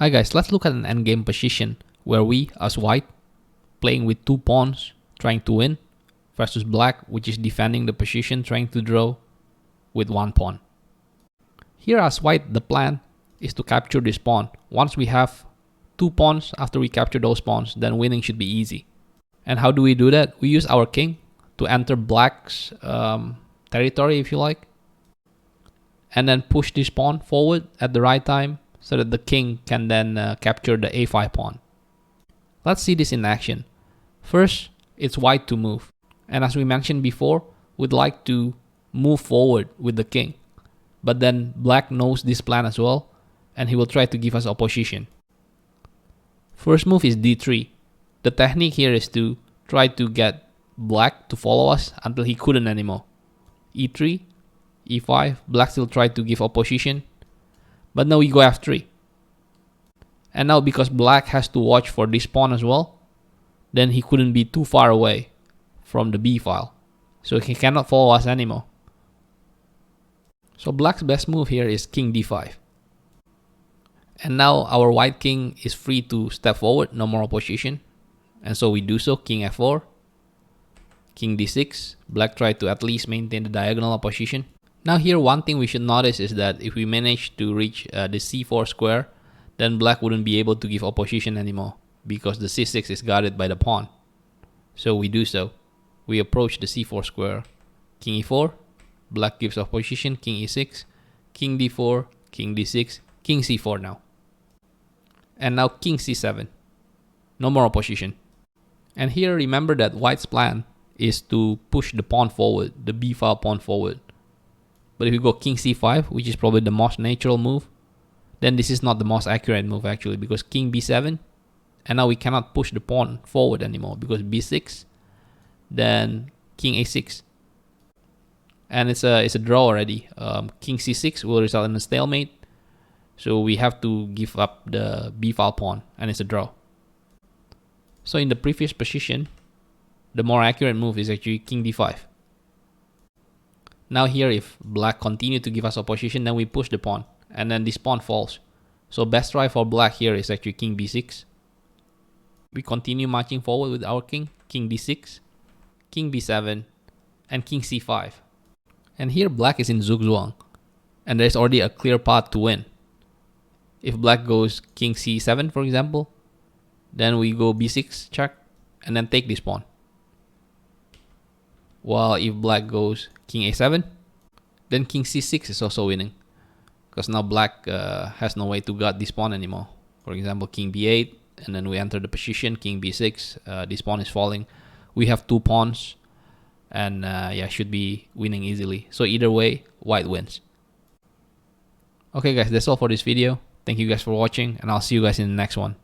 Hi guys, let's look at an endgame position where we, as white, playing with 2 pawns, trying to win, versus black, which is defending the position, trying to draw with 1 pawn. Here as white, the plan is to capture this pawn. Once we have 2 pawns, after we capture those pawns, then winning should be easy. And how do we do that? We use our king to enter black's territory, if you like, and then push this pawn forward at the right time so that the king can then capture the a5 pawn. Let's see this in action. First, it's white to move. And as we mentioned before, we'd like to move forward with the king. But then black knows this plan as well, and he will try to give us opposition. First move is d3. The technique here is to try to get black to follow us until he couldn't anymore. e3, e5, black still tried to give opposition, but now we go f3. And now because black has to watch for this pawn as well, then he couldn't be too far away from the b file, so he cannot follow us anymore. So black's best move here is king d5. And now our white king is free to step forward, no more opposition. And so we do so, king f4, king d6. Black tried to at least maintain the diagonal opposition. Now here one thing we should notice is that if we manage to reach the c4 square, then black wouldn't be able to give opposition anymore because the c6 is guarded by the pawn. So we do so. We approach the c4 square, king e4, black gives opposition, king e6, king d4, king d6, king c4 now. And now king c7. No more opposition. And here remember that white's plan is to push the pawn forward, the b file pawn forward. But if we go king c5, which is probably the most natural move, then this is not the most accurate move actually, because king b7, and now we cannot push the pawn forward anymore because b6, then king a6. And it's a draw already. King c6 will result in a stalemate. So we have to give up the b file pawn, and it's a draw. So in the previous position, the more accurate move is actually king d5. Now here, if black continue to give us opposition, then we push the pawn, and then this pawn falls. So best try for black here is actually king b6. We continue marching forward with our king d6, king b7, and king c5. And here black is in zugzwang, and there's already a clear path to win. If black goes king c7, for example, then we go b6 check, and then take this pawn. While if black goes king a7, then king c6 is also winning, because now black has no way to guard this pawn anymore. For example, king b8, and then we enter the position, king b6, this pawn is falling. We have 2 pawns, and should be winning easily. So either way, white wins. Okay guys, that's all for this video. Thank you guys for watching, and I'll see you guys in the next one.